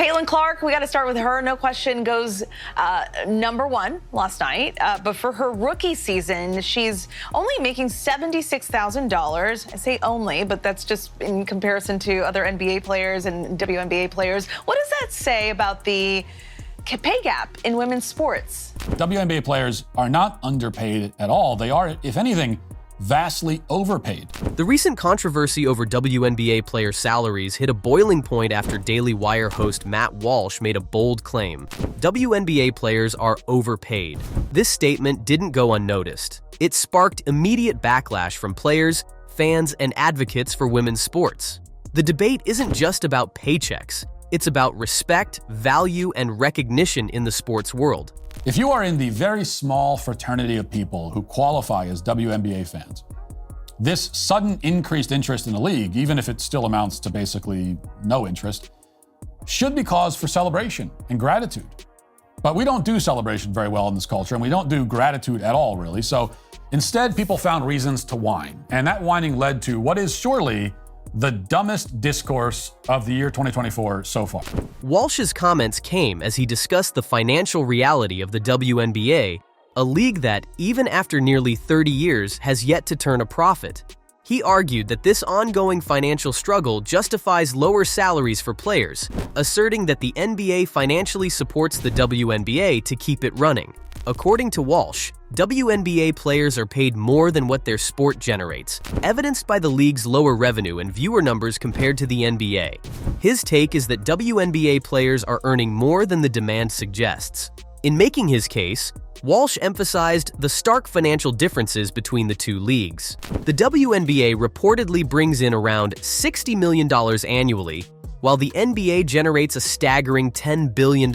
Caitlin Clark, we got to start with her. No question goes #1 last night. But for her rookie season, she's only making $76,000. I say only, but that's just in comparison to other NBA players and WNBA players. What does that say about the pay gap in women's sports? WNBA players are not underpaid at all. They are, if anything, vastly overpaid. The recent controversy over WNBA player salaries hit a boiling point after Daily Wire host Matt Walsh made a bold claim. WNBA players are overpaid. This statement didn't go unnoticed. It sparked immediate backlash from players, fans, and advocates for women's sports. The debate isn't just about paychecks. It's about respect, value, and recognition in the sports world. If you are in the very small fraternity of people who qualify as WNBA fans, this sudden increased interest in the league, even if it still amounts to basically no interest, should be cause for celebration and gratitude. But we don't do celebration very well in this culture, and we don't do gratitude at all, really. So instead, people found reasons to whine. And that whining led to what is surely the dumbest discourse of the year 2024 so far. Walsh's comments came as he discussed the financial reality of the WNBA, a league that, even after nearly 30 years, has yet to turn a profit. He argued that this ongoing financial struggle justifies lower salaries for players, asserting that the NBA financially supports the WNBA to keep it running. According to Walsh, WNBA players are paid more than what their sport generates, evidenced by the league's lower revenue and viewer numbers compared to the NBA. His take is that WNBA players are earning more than the demand suggests. In making his case, Walsh emphasized the stark financial differences between the two leagues. The WNBA reportedly brings in around $60 million annually, while the NBA generates a staggering $10 billion.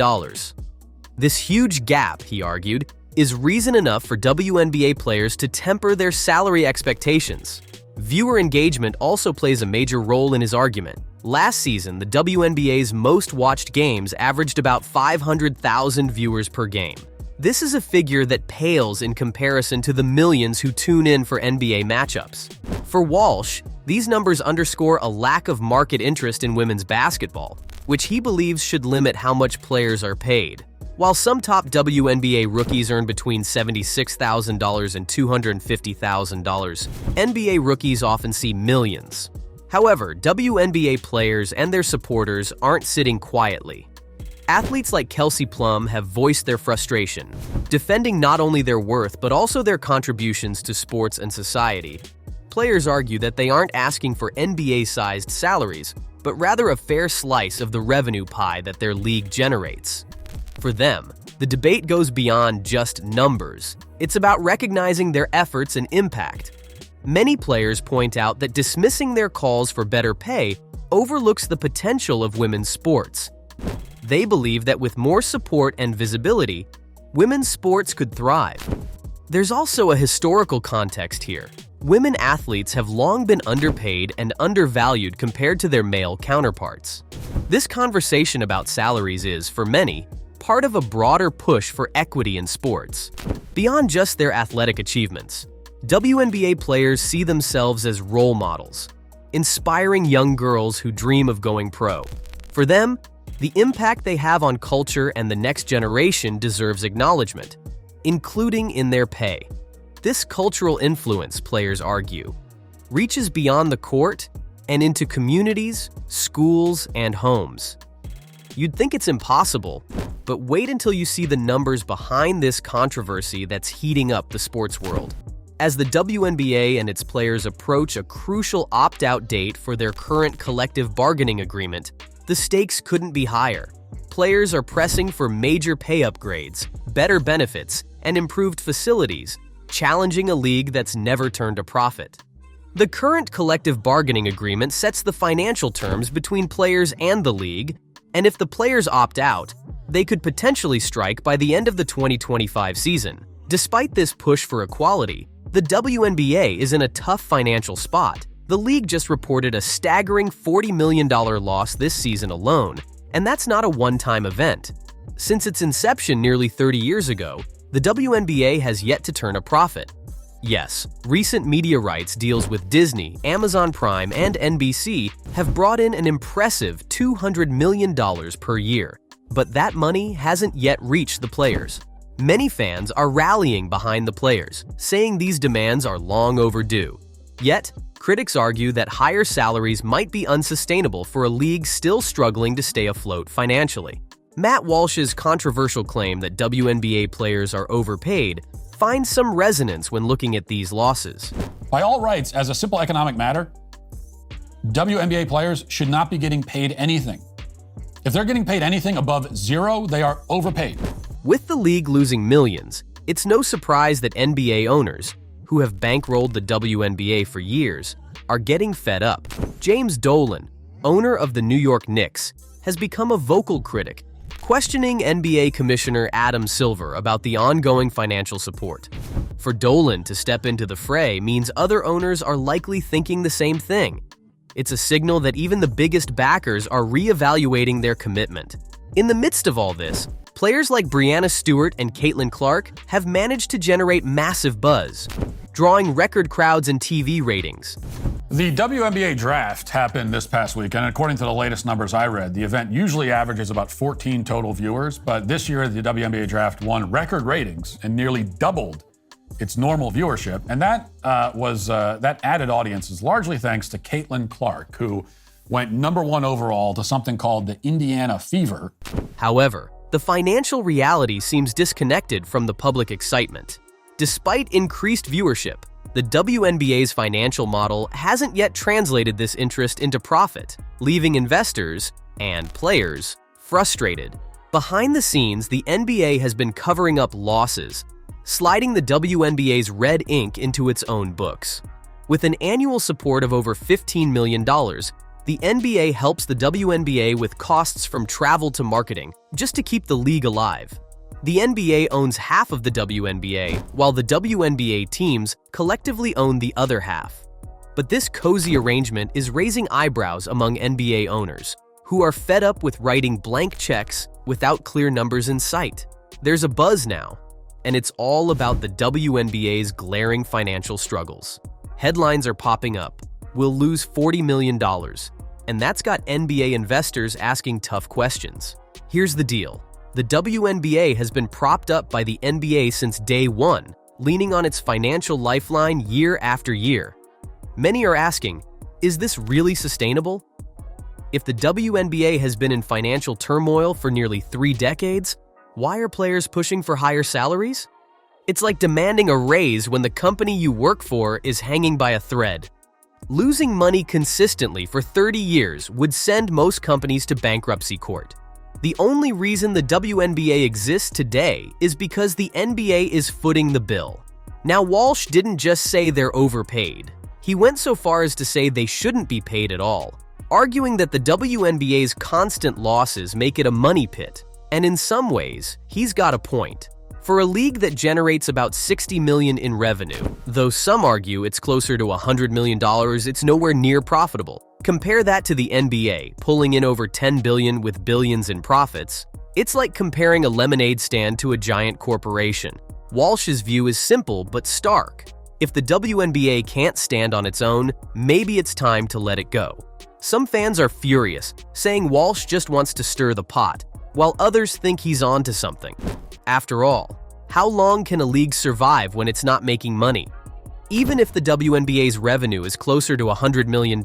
This huge gap, he argued, is reason enough for WNBA players to temper their salary expectations. Viewer engagement also plays a major role in his argument. Last season, the WNBA's most watched games averaged about 500,000 viewers per game. This is a figure that pales in comparison to the millions who tune in for NBA matchups. For Walsh, these numbers underscore a lack of market interest in women's basketball, which he believes should limit how much players are paid. While some top WNBA rookies earn between $76,000 and $250,000, NBA rookies often see millions. However, WNBA players and their supporters aren't sitting quietly. Athletes like Kelsey Plum have voiced their frustration, defending not only their worth but also their contributions to sports and society. Players argue that they aren't asking for NBA-sized salaries, but rather a fair slice of the revenue pie that their league generates. For them, the debate goes beyond just numbers. It's about recognizing their efforts and impact. Many players point out that dismissing their calls for better pay overlooks the potential of women's sports. They believe that with more support and visibility, women's sports could thrive. There's also a historical context here. Women athletes have long been underpaid and undervalued compared to their male counterparts. This conversation about salaries is, for many, part of a broader push for equity in sports. Beyond just their athletic achievements, WNBA players see themselves as role models, inspiring young girls who dream of going pro. For them, the impact they have on culture and the next generation deserves acknowledgement, including in their pay. This cultural influence, players argue, reaches beyond the court and into communities, schools, and homes. You'd think it's impossible, but wait until you see the numbers behind this controversy that's heating up the sports world. As the WNBA and its players approach a crucial opt-out date for their current collective bargaining agreement, the stakes couldn't be higher. Players are pressing for major pay upgrades, better benefits, and improved facilities, challenging a league that's never turned a profit. The current collective bargaining agreement sets the financial terms between players and the league, and if the players opt out, they could potentially strike by the end of the 2025 season. Despite this push for equality, the WNBA is in a tough financial spot. The league just reported a staggering $40 million loss this season alone, and that's not a one-time event. Since its inception nearly 30 years ago, the WNBA has yet to turn a profit. Yes, recent media rights deals with Disney, Amazon Prime, and NBC have brought in an impressive $200 million per year, but that money hasn't yet reached the players. Many fans are rallying behind the players, saying these demands are long overdue. Yet, critics argue that higher salaries might be unsustainable for a league still struggling to stay afloat financially. Matt Walsh's controversial claim that WNBA players are overpaid finds some resonance when looking at these losses. By all rights, as a simple economic matter, WNBA players should not be getting paid anything. If they're getting paid anything above zero, they are overpaid. With the league losing millions, it's no surprise that NBA owners, who have bankrolled the WNBA for years, are getting fed up. James Dolan, owner of the New York Knicks, has become a vocal critic, questioning NBA Commissioner Adam Silver about the ongoing financial support. For Dolan to step into the fray means other owners are likely thinking the same thing. It's a signal that even the biggest backers are reevaluating their commitment. In the midst of all this, players like Breanna Stewart and Caitlin Clark have managed to generate massive buzz, drawing record crowds and TV ratings. The WNBA draft happened this past week, and according to the latest numbers I read, the event usually averages about 14 total viewers, but this year the WNBA draft won record ratings and nearly doubled its normal viewership, and that added audience is largely thanks to Caitlin Clark, who went #1 overall to something called the Indiana Fever. However, the financial reality seems disconnected from the public excitement. Despite increased viewership, the WNBA's financial model hasn't yet translated this interest into profit, leaving investors and players frustrated. Behind the scenes, the NBA has been covering up losses, sliding the WNBA's red ink into its own books. With an annual support of over $15 million, the NBA helps the WNBA with costs from travel to marketing, just to keep the league alive. The NBA owns half of the WNBA, while the WNBA teams collectively own the other half. But this cozy arrangement is raising eyebrows among NBA owners, who are fed up with writing blank checks without clear numbers in sight. There's a buzz now, and it's all about the WNBA's glaring financial struggles. Headlines are popping up. We'll lose $40 million, and that's got NBA investors asking tough questions. Here's the deal. The WNBA has been propped up by the NBA since day one, leaning on its financial lifeline year after year. Many are asking, is this really sustainable? If the WNBA has been in financial turmoil for nearly 3 decades, why are players pushing for higher salaries? It's like demanding a raise when the company you work for is hanging by a thread. Losing money consistently for 30 years would send most companies to bankruptcy court. The only reason the WNBA exists today is because the NBA is footing the bill. Now, Walsh didn't just say they're overpaid. He went so far as to say they shouldn't be paid at all, arguing that the WNBA's constant losses make it a money pit. And in some ways, he's got a point. For a league that generates about $60 million in revenue, though some argue it's closer to $100 million, it's nowhere near profitable. Compare that to the NBA, pulling in over $10 billion with billions in profits. It's like comparing a lemonade stand to a giant corporation. Walsh's view is simple but stark. If the WNBA can't stand on its own, maybe it's time to let it go. Some fans are furious, saying Walsh just wants to stir the pot, while others think he's on to something. After all, how long can a league survive when it's not making money? Even if the WNBA's revenue is closer to $100 million,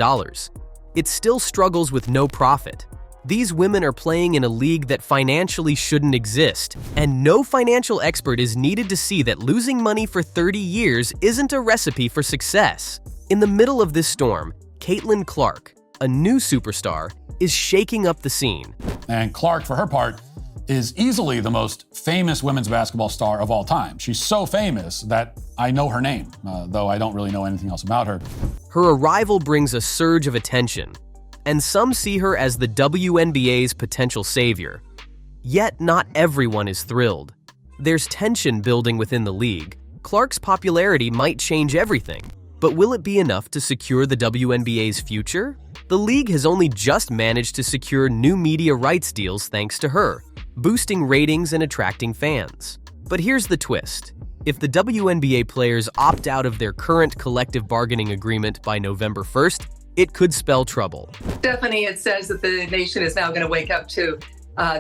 it still struggles with no profit. These women are playing in a league that financially shouldn't exist, and no financial expert is needed to see that losing money for 30 years isn't a recipe for success. In the middle of this storm, Caitlin Clark, a new superstar, is shaking up the scene. And Clark, for her part, is easily the most famous women's basketball star of all time. She's so famous that I know her name, though I don't really know anything else about her. Her arrival brings a surge of attention, and some see her as the WNBA's potential savior. Yet not everyone is thrilled. There's tension building within the league. Clark's popularity might change everything, but will it be enough to secure the WNBA's future? The league has only just managed to secure new media rights deals thanks to her, boosting ratings and attracting fans. But here's the twist. If the WNBA players opt out of their current collective bargaining agreement by November 1st, it could spell trouble. Stephanie, it says that the nation is now going to wake up to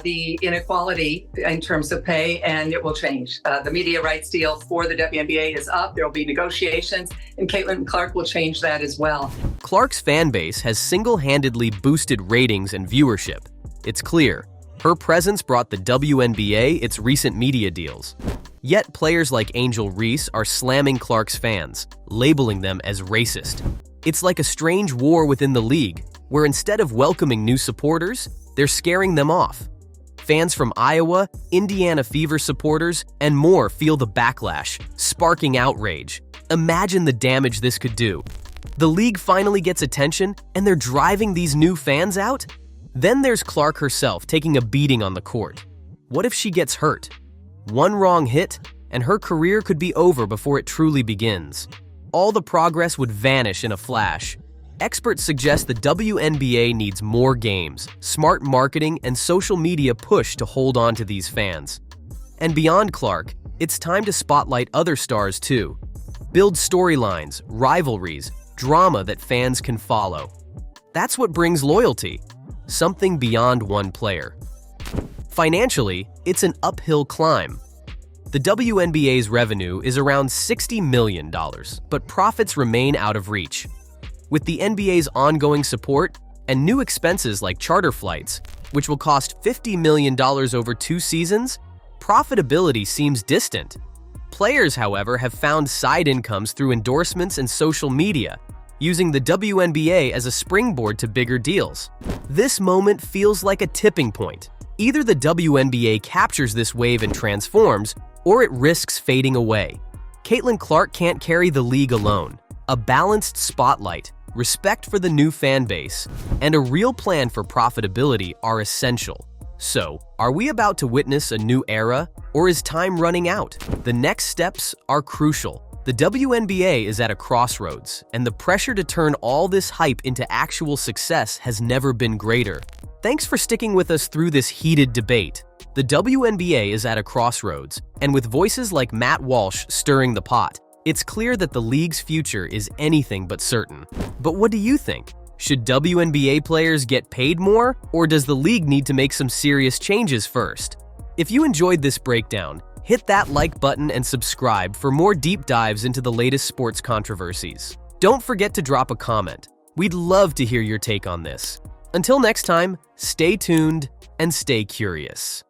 the inequality in terms of pay, and it will change. The media rights deal for the WNBA is up. There will be negotiations, and Caitlin Clark will change that as well. Clark's fan base has single-handedly boosted ratings and viewership. It's clear, her presence brought the WNBA its recent media deals. Yet players like Angel Reese are slamming Clark's fans, labeling them as racist. It's like a strange war within the league, where instead of welcoming new supporters, they're scaring them off. Fans from Iowa, Indiana Fever supporters, and more feel the backlash, sparking outrage. Imagine the damage this could do. The league finally gets attention, and they're driving these new fans out? Then there's Clark herself taking a beating on the court. What if she gets hurt? One wrong hit, and her career could be over before it truly begins. All the progress would vanish in a flash. Experts suggest the WNBA needs more games, smart marketing, and social media push to hold on to these fans. And beyond Clark, it's time to spotlight other stars too. Build storylines, rivalries, drama that fans can follow. That's what brings loyalty, something beyond one player. Financially, it's an uphill climb. The WNBA's revenue is around $60 million, but profits remain out of reach. With the NBA's ongoing support and new expenses like charter flights, which will cost $50 million over 2 seasons, profitability seems distant. Players, however, have found side incomes through endorsements and social media, using the WNBA as a springboard to bigger deals. This moment feels like a tipping point. Either the WNBA captures this wave and transforms, or it risks fading away. Caitlin Clark can't carry the league alone. A balanced spotlight, respect for the new fan base, and a real plan for profitability are essential. So, are we about to witness a new era, or is time running out? The next steps are crucial. The WNBA is at a crossroads, and the pressure to turn all this hype into actual success has never been greater. Thanks for sticking with us through this heated debate. The WNBA is at a crossroads, and with voices like Matt Walsh stirring the pot, it's clear that the league's future is anything but certain. But what do you think? Should WNBA players get paid more, or does the league need to make some serious changes first? If you enjoyed this breakdown, hit that like button and subscribe for more deep dives into the latest sports controversies. Don't forget to drop a comment. We'd love to hear your take on this. Until next time, stay tuned and stay curious.